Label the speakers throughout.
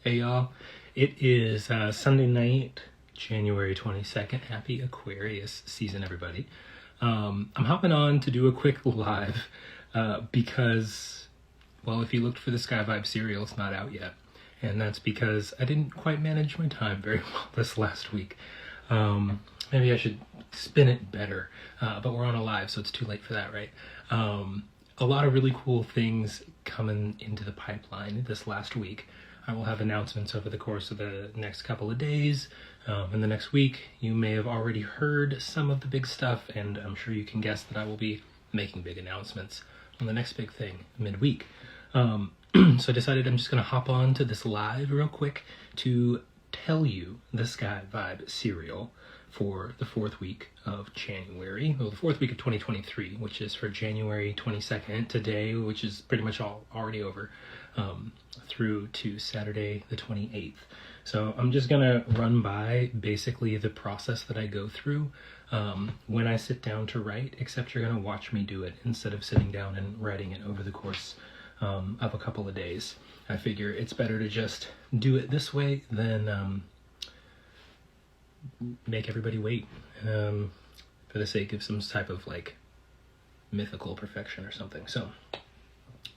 Speaker 1: Hey y'all, it is Sunday night, January 22nd. Happy Aquarius season, everybody. I'm hopping on to do a quick live because, well, if you looked for the Skyvibe cereal, it's not out yet. And that's because I didn't quite manage my time very well this last week. Maybe I should spin it better, but we're on a live, so it's too late for that, right? A lot of really cool things coming into the pipeline this last week. I will have announcements over the course of the next couple of days. In the next week, you may have already heard some of the big stuff, and I'm sure you can guess that I will be making big announcements on the next big thing midweek. So I decided I'm just going to hop on to this live real quick to tell you the Skyvibe serial for the fourth week of January, well, the fourth week of 2023, which is for January 22nd today, which is pretty much already over, through to Saturday the 28th. So I'm just gonna run by basically the process that I go through when I sit down to write, except you're gonna watch me do it instead of sitting down and writing it over the course of a couple of days. I figure it's better to just do it this way than make everybody wait for the sake of some type of like mythical perfection or something. So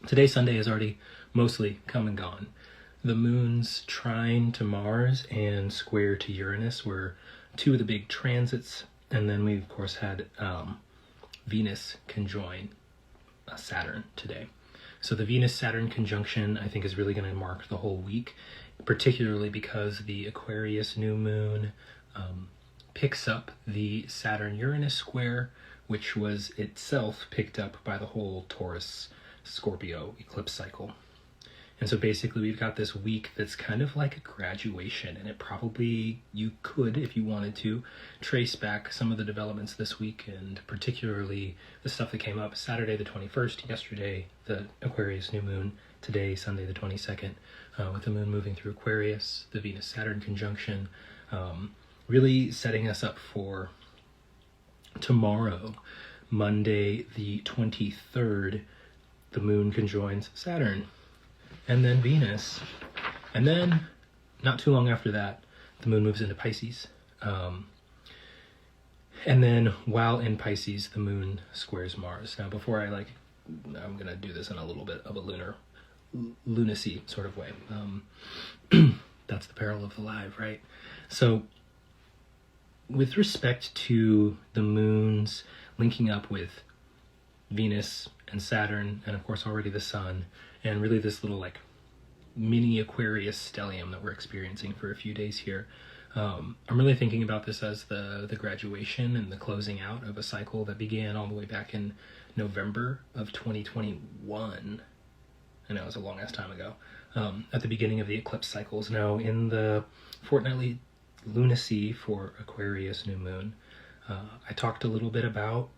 Speaker 1: today, Sunday, is already mostly come and gone. The moon's trine to Mars and square to Uranus were two of the big transits, and then we of course had Venus conjoin Saturn today. So the Venus-Saturn conjunction, I think, is really going to mark the whole week, particularly because the Aquarius new moon picks up the Saturn-Uranus square, which was itself picked up by the whole Taurus-Scorpio eclipse cycle. And so basically we've got this week that's kind of like a graduation, and it probably, you could, if you wanted to, trace back some of the developments this week, and particularly the stuff that came up Saturday the 21st, yesterday the Aquarius new moon, today Sunday the 22nd, with the moon moving through Aquarius, the Venus-Saturn conjunction, really setting us up for tomorrow, Monday the 23rd, the moon conjoins Saturn, and then Venus, and then not too long after that, the moon moves into Pisces, and then while in Pisces, the moon squares Mars. Now, before I'm gonna do this in a little bit of a lunacy sort of way. That's the peril of the live, right? So with respect to the moons linking up with Venus and Saturn, and of course already the sun, and really this little like mini Aquarius stellium that we're experiencing for a few days here, I'm really thinking about this as the graduation and the closing out of a cycle that began all the way back in November of 2021. I know it was a long ass time ago, at the beginning of the eclipse cycles. Now in the fortnightly lunacy for Aquarius new moon, I talked a little bit about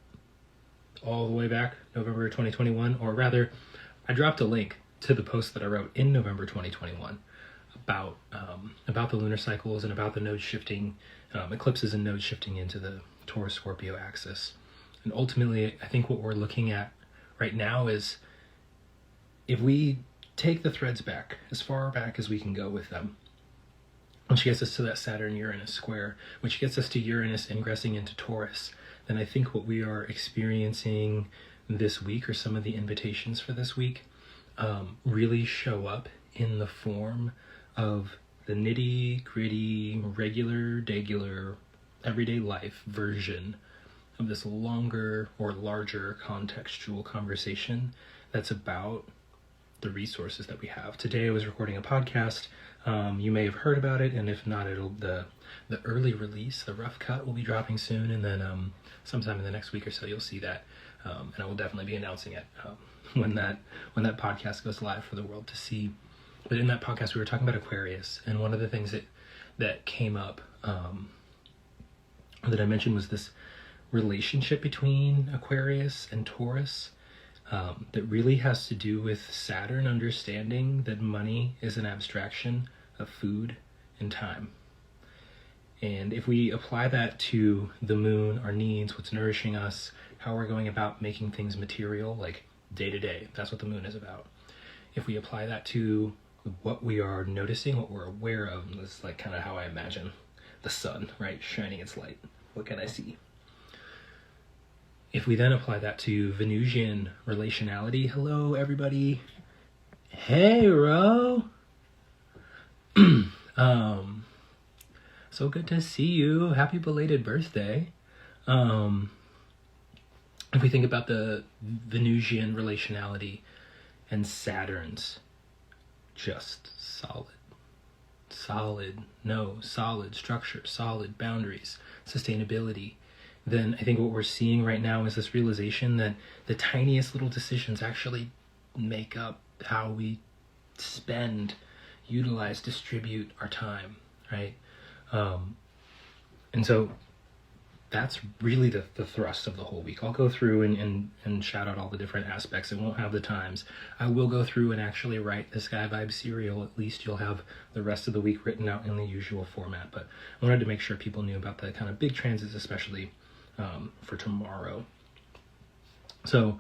Speaker 1: all the way back November 2021, or rather I dropped a link to the post that I wrote in November 2021 about the lunar cycles and about the node shifting, eclipses and nodes shifting into the Taurus-Scorpio axis. And ultimately, I think what we're looking at right now is, if we take the threads back, as far back as we can go with them, which gets us to that Saturn-Uranus square, which gets us to Uranus ingressing into Taurus, then I think what we are experiencing this week, or some of the invitations for this week, really show up in the form of the nitty-gritty, regular, degular, everyday life version of this longer or larger contextual conversation that's about the resources that we have. Today I was recording a podcast. You may have heard about it, and if not, the early release, the rough cut, will be dropping soon, and then sometime in the next week or so you'll see that, and I will definitely be announcing it when that podcast goes live for the world to see. But in that podcast we were talking about Aquarius, and one of the things that came up that I mentioned was this relationship between Aquarius and Taurus, that really has to do with Saturn understanding that money is an abstraction of food and time. And if we apply that to the moon, our needs, what's nourishing us, how we're going about making things material, like day to day, that's what the moon is about. If we apply that to what we are noticing, what we're aware of. And this is like kind of how I imagine the sun, right? Shining its light. What can I see? If we then apply that to Venusian relationality, hello everybody. Hey, Ro. So good to see you. Happy belated birthday. If we think about the Venusian relationality and Saturn's, just solid structure, solid boundaries, sustainability, then I think what we're seeing right now is this realization that the tiniest little decisions actually make up how we spend, utilize, distribute our time, right? And so that's really the thrust of the whole week. I'll go through and shout out all the different aspects. I won't have the times. I will go through and actually write the Skyvibe serial. At least you'll have the rest of the week written out in the usual format. But I wanted to make sure people knew about the kind of big transits, especially for tomorrow. So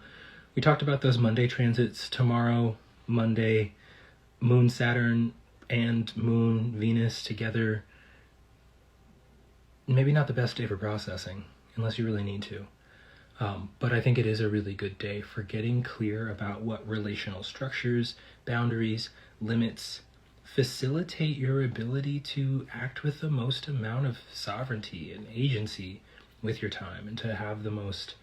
Speaker 1: we talked about those Monday transits. Tomorrow, Monday, Moon Saturn and Moon Venus together. Maybe not the best day for processing, unless you really need to. But I think it is a really good day for getting clear about what relational structures, boundaries, limits facilitate your ability to act with the most amount of sovereignty and agency with your time, and to have the most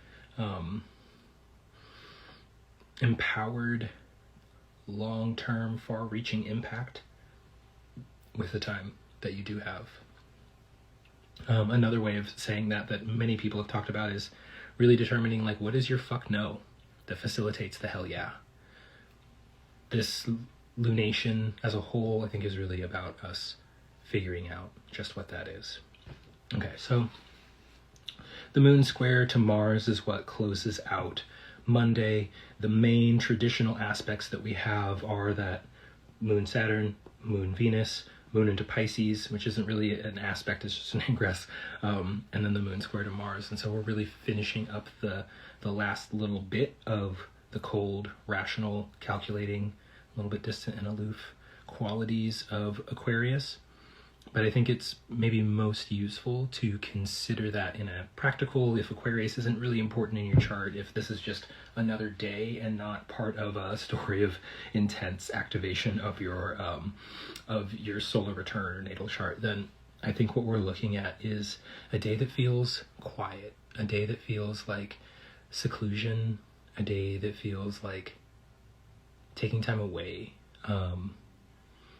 Speaker 1: empowered, long-term, far-reaching impact with the time that you do have. Another way of saying that many people have talked about is really determining, like, what is your fuck no that facilitates the hell yeah. This lunation as a whole, I think, is really about us figuring out just what that is. Okay, so the moon square to Mars is what closes out Monday. The main traditional aspects that we have are that Moon Saturn, Moon Venus, Moon into Pisces, which isn't really an aspect, it's just an ingress, and then the moon square to Mars. And so we're really finishing up the last little bit of the cold, rational, calculating, a little bit distant and aloof qualities of Aquarius. But I think it's maybe most useful to consider that in a practical, if Aquarius isn't really important in your chart, if this is just another day and not part of a story of intense activation of your solar return or natal chart, then I think what we're looking at is a day that feels quiet, a day that feels like seclusion, a day that feels like taking time away.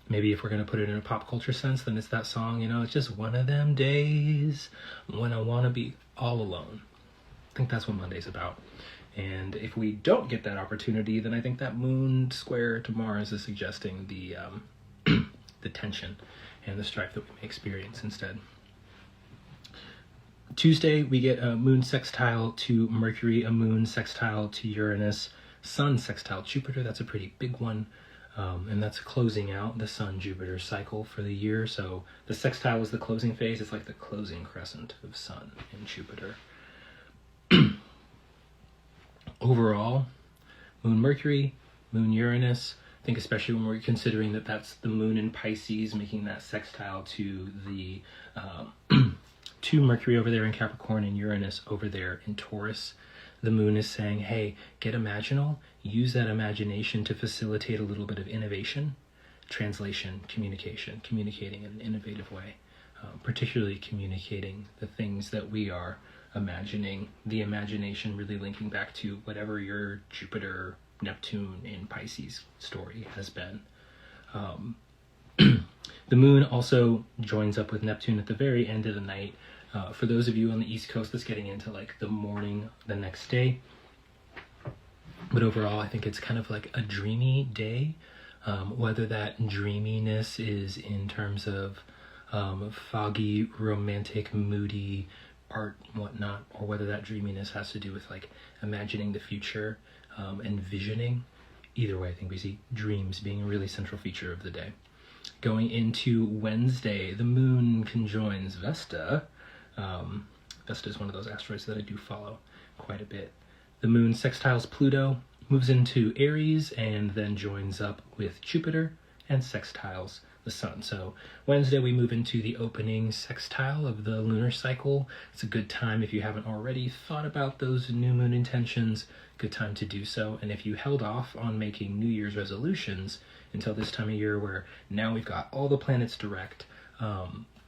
Speaker 1: Maybe if we're going to put it in a pop culture sense, then it's that song, it's just one of them days when I want to be all alone. I think that's what Monday's about. And if we don't get that opportunity, then I think that moon square to Mars is suggesting the the tension and the strife that we may experience instead. Tuesday, we get a moon sextile to Mercury, a moon sextile to Uranus, sun sextile Jupiter. That's a pretty big one. And that's closing out the Sun-Jupiter cycle for the year. So the sextile is the closing phase. It's like the closing crescent of Sun and Jupiter. Overall, Moon Mercury, Moon Uranus. I think especially when we're considering that that's the moon in Pisces, making that sextile to the to Mercury over there in Capricorn and Uranus over there in Taurus. The moon is saying, hey, get imaginal, use that imagination to facilitate a little bit of innovation, translation, communication, communicating in an innovative way, particularly communicating the things that we are imagining, the imagination really linking back to whatever your Jupiter, Neptune in Pisces story has been. The moon also joins up with Neptune at the very end of the night. For those of you on the East Coast, that's getting into like the morning the next day. But overall, I think it's kind of like a dreamy day. Whether that dreaminess is in terms of foggy, romantic, moody art and whatnot, or whether that dreaminess has to do with like imagining the future and visioning. Either way, I think we see dreams being a really central feature of the day. Going into Wednesday, the moon conjoins Vesta. Vesta is one of those asteroids that I do follow quite a bit. The moon sextiles Pluto, moves into Aries, and then joins up with Jupiter and sextiles the sun. So Wednesday we move into the opening sextile of the lunar cycle. It's a good time if you haven't already thought about those new moon intentions, good time to do so. And if you held off on making New Year's resolutions until this time of year where now we've got all the planets direct,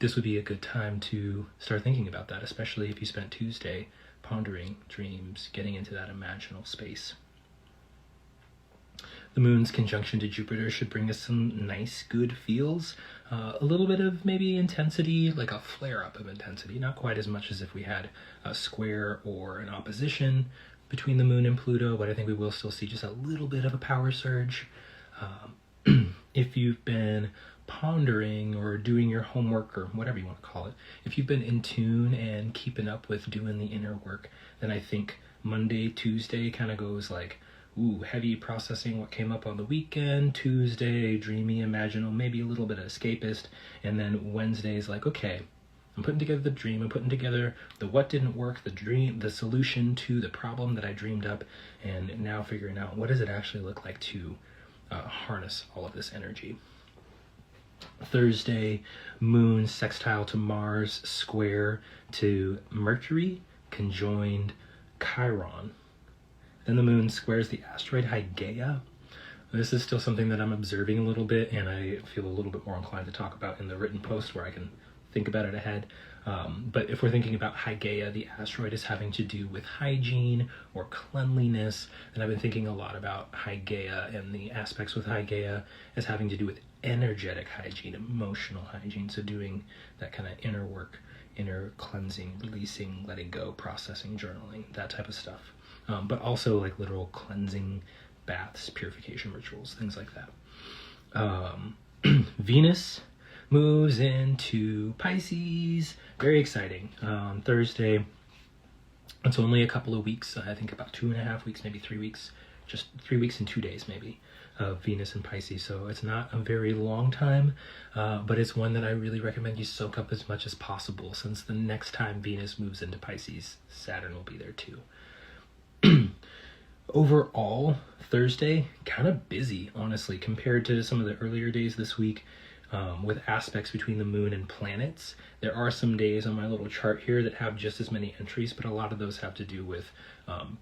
Speaker 1: this would be a good time to start thinking about that, especially if you spent Tuesday pondering dreams, getting into that imaginal space. The moon's conjunction to Jupiter should bring us some nice, good feels. A little bit of maybe intensity, like a flare-up of intensity. Not quite as much as if we had a square or an opposition between the moon and Pluto, but I think we will still see just a little bit of a power surge. If you've been pondering or doing your homework or whatever you want to call it, if you've been in tune and keeping up with doing the inner work, then I think Monday, Tuesday kind of goes like, heavy processing what came up on the weekend. Tuesday, dreamy, imaginal, maybe a little bit escapist. And then Wednesday is like, okay, I'm putting together the dream. I'm putting together the what didn't work, the dream, the solution to the problem that I dreamed up, and now figuring out what does it actually look like to harness all of this energy. Thursday, moon sextile to Mars, square to Mercury, conjoined Chiron. Then the moon squares the asteroid Hygeia. This is still something that I'm observing a little bit, and I feel a little bit more inclined to talk about in the written post where I can think about it ahead. But if we're thinking about Hygeia, the asteroid is having to do with hygiene or cleanliness, and I've been thinking a lot about Hygeia and the aspects with Hygeia as having to do with energetic hygiene, emotional hygiene, so doing that kind of inner work, inner cleansing, releasing, letting go, processing, journaling, that type of stuff. But also like literal cleansing, baths, purification rituals, things like that. Venus moves into Pisces. Very exciting. On Thursday, it's only a couple of weeks, I think about 2.5 weeks, maybe 3 weeks, just 3 weeks and 2 days maybe, of Venus and Pisces. So it's not a very long time, but it's one that I really recommend you soak up as much as possible, since the next time Venus moves into Pisces, Saturn will be there too. Overall, Thursday, kind of busy, honestly, compared to some of the earlier days this week, with aspects between the moon and planets. There are some days on my little chart here that have just as many entries, but a lot of those have to do with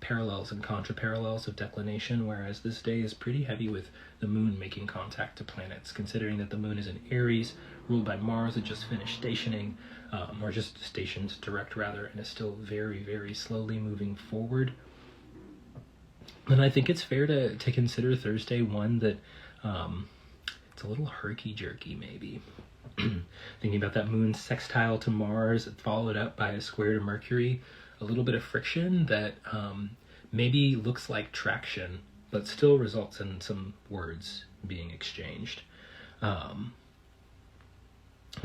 Speaker 1: parallels and contraparallels of declination, whereas this day is pretty heavy with the moon making contact to planets, considering that the moon is in Aries, ruled by Mars that just finished stationing, or just stationed direct rather, and is still very, very slowly moving forward. And I think it's fair to consider Thursday one that it's a little herky-jerky, maybe. Thinking about that moon sextile to Mars, followed up by a square to Mercury, a little bit of friction that maybe looks like traction, but still results in some words being exchanged. I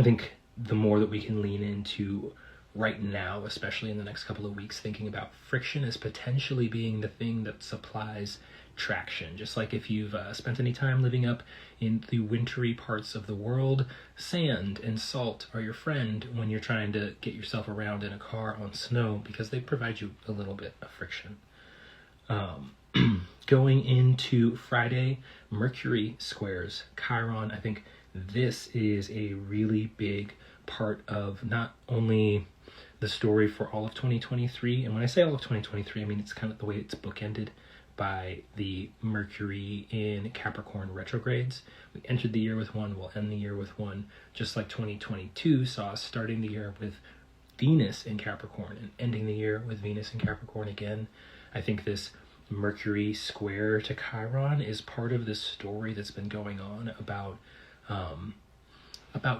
Speaker 1: think the more that we can lean into right now, especially in the next couple of weeks, thinking about friction as potentially being the thing that supplies traction. Just like if you've spent any time living up in the wintry parts of the world, sand and salt are your friend when you're trying to get yourself around in a car on snow, because they provide you a little bit of friction. Going into Friday, Mercury squares Chiron. I think this is a really big part of not only the story for all of 2023, and when I say all of 2023, I mean it's kind of the way it's bookended by the Mercury in Capricorn retrogrades. We entered the year with one, we'll end the year with one, just like 2022 saw us starting the year with Venus in Capricorn and ending the year with Venus in Capricorn again. I think this Mercury square to Chiron is part of this story that's been going on about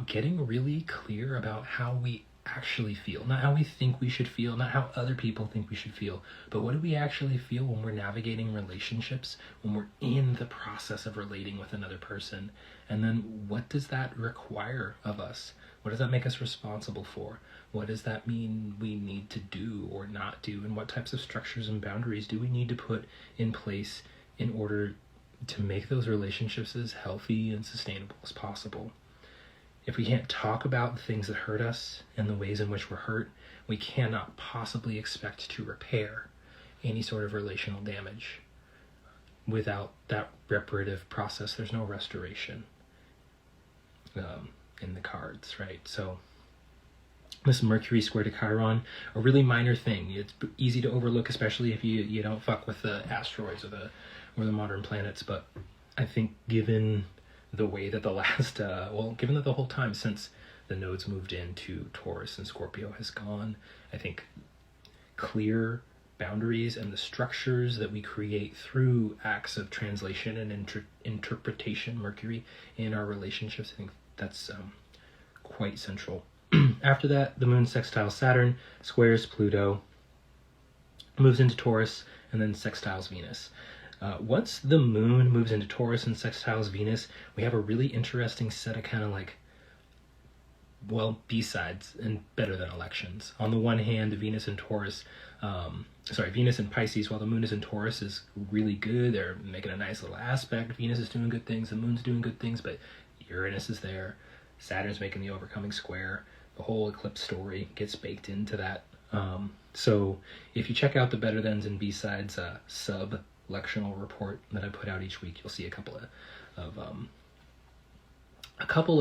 Speaker 1: getting really clear about how we actually feel, not how we think we should feel, not how other people think we should feel, but what do we actually feel when we're navigating relationships, when we're in the process of relating with another person, and then what does that require of us? What does that make us responsible for? What does that mean we need to do or not do, and what types of structures and boundaries do we need to put in place in order to make those relationships as healthy and sustainable as possible? If we can't talk about the things that hurt us and the ways in which we're hurt, we cannot possibly expect to repair any sort of relational damage. Without that reparative process, there's no restoration. in the cards, right? So this Mercury square to Chiron, a really minor thing. It's easy to overlook, especially if you don't fuck with the asteroids or the modern planets. But I think given the way that given that the whole time since the nodes moved into Taurus and Scorpio has gone, I think clear boundaries and the structures that we create through acts of translation and interpretation, Mercury, in our relationships, I think that's quite central. After that, the moon sextiles Saturn, squares Pluto, moves into Taurus, and then sextiles Venus. Once the moon moves into Taurus and sextiles Venus, we have a really interesting set of kind of like, well, B-sides and better than elections. On the one hand, Venus and Pisces, while the moon is in Taurus, is really good. They're making a nice little aspect. Venus is doing good things, the moon's doing good things, but Uranus is there. Saturn's making the overcoming square. The whole eclipse story gets baked into that. So if you check out the Better Thans and B-Sides sub-lectional report that I put out each week, you'll see a couple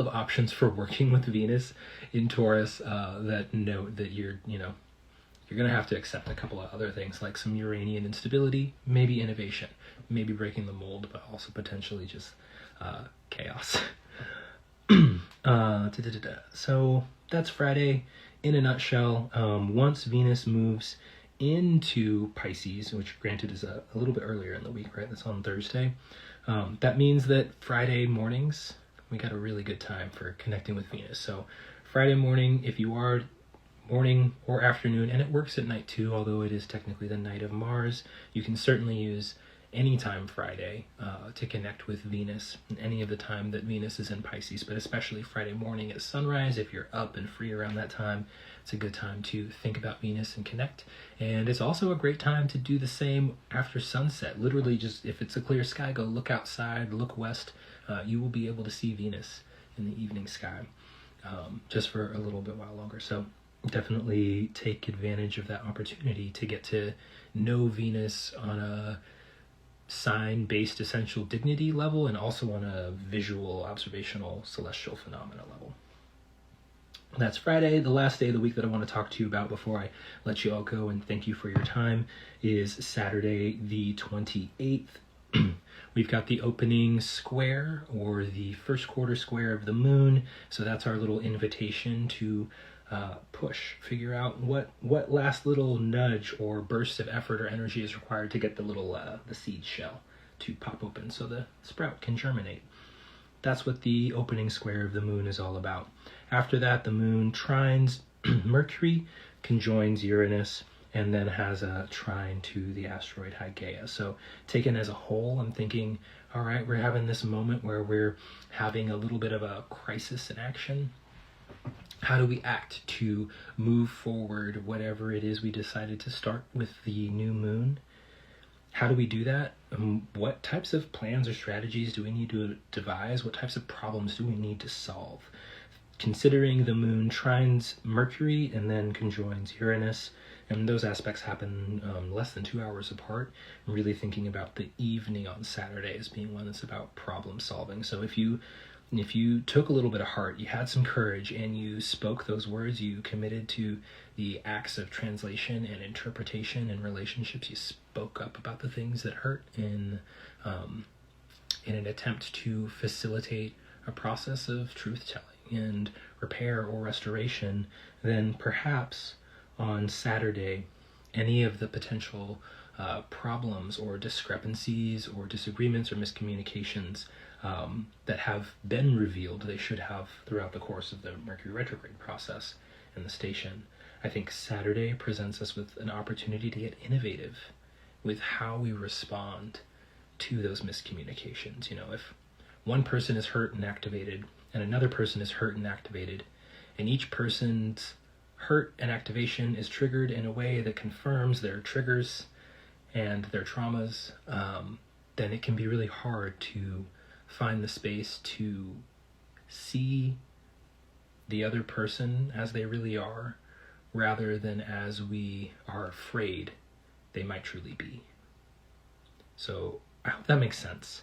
Speaker 1: of options for working with Venus in Taurus that note that you're going to have to accept a couple of other things, like some Uranian instability, maybe innovation, maybe breaking the mold, but also potentially just chaos. So that's Friday in a nutshell. Once Venus moves into Pisces, which granted is a little bit earlier in the week, right? That's on Thursday. That means that Friday mornings, we got a really good time for connecting with Venus. So Friday morning, if you are morning or afternoon, and it works at night too, although it is technically the night of Mars, you can certainly use anytime Friday to connect with Venus, any of the time that Venus is in Pisces, but especially Friday morning at sunrise. If you're up and free around that time, it's a good time to think about Venus and connect. And it's also a great time to do the same after sunset. Literally, just if it's a clear sky, go look outside, look west. You will be able to see Venus in the evening sky just for a little bit while longer. So definitely take advantage of that opportunity to get to know Venus on a sign-based essential dignity level, and also on a visual, observational, celestial phenomena level. That's Friday. The last day of the week that I want to talk to you about before I let you all go and thank you for your time is Saturday the 28th. We've got the opening square, or the first quarter square of the moon, so that's our little invitation to figure out what last little nudge or burst of effort or energy is required to get the seed shell to pop open so the sprout can germinate. That's what the opening square of the moon is all about. After that, the moon trines Mercury, conjoins Uranus, and then has a trine to the asteroid Hygeia. So taken as a whole, I'm thinking, all right, we're having this moment where we're having a little bit of a crisis in action. How do we act to move forward whatever it is we decided to start with the new moon? How do we do that? What types of plans or strategies do we need to devise? What types of problems do we need to solve? Considering the moon trines Mercury and then conjoins Uranus, and those aspects happen less than 2 hours apart, I'm really thinking about the evening on Saturday as being one that's about problem solving. So if you took a little bit of heart, you had some courage, and you spoke those words, you committed to the acts of translation and interpretation and relationships, you spoke up about the things that hurt in an attempt to facilitate a process of truth-telling and repair or restoration, then perhaps on Saturday, any of the potential problems or discrepancies or disagreements or miscommunications that have been revealed, they should have throughout the course of the Mercury retrograde process in the station. I think Saturday presents us with an opportunity to get innovative with how we respond to those miscommunications. You know, if one person is hurt and activated, and another person is hurt and activated, and each person's hurt and activation is triggered in a way that confirms their triggers and their traumas, then it can be really hard to find the space to see the other person as they really are, rather than as we are afraid they might truly be. So I hope that makes sense.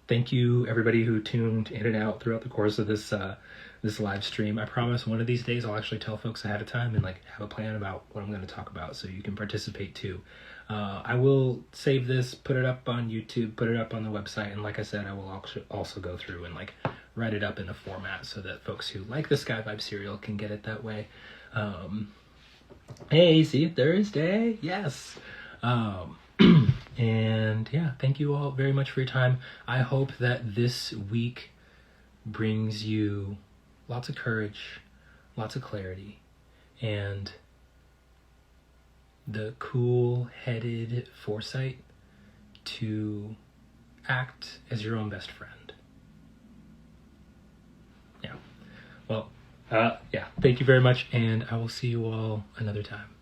Speaker 1: thank you everybody who tuned in and out throughout the course of this this live stream. I promise one of these days I'll actually tell folks ahead of time and like have a plan about what I'm going to talk about so you can participate too. I will save this, put it up on YouTube, put it up on the website, and like I said, I will also go through and like write it up in a format so that folks who like the Skyvibe serial can get it that way. Hey, see, Thursday, yes. And yeah, thank you all very much for your time. I hope that this week brings you lots of courage, lots of clarity, and the cool-headed foresight to act as your own best friend. Yeah. Well, yeah, thank you very much, and I will see you all another time.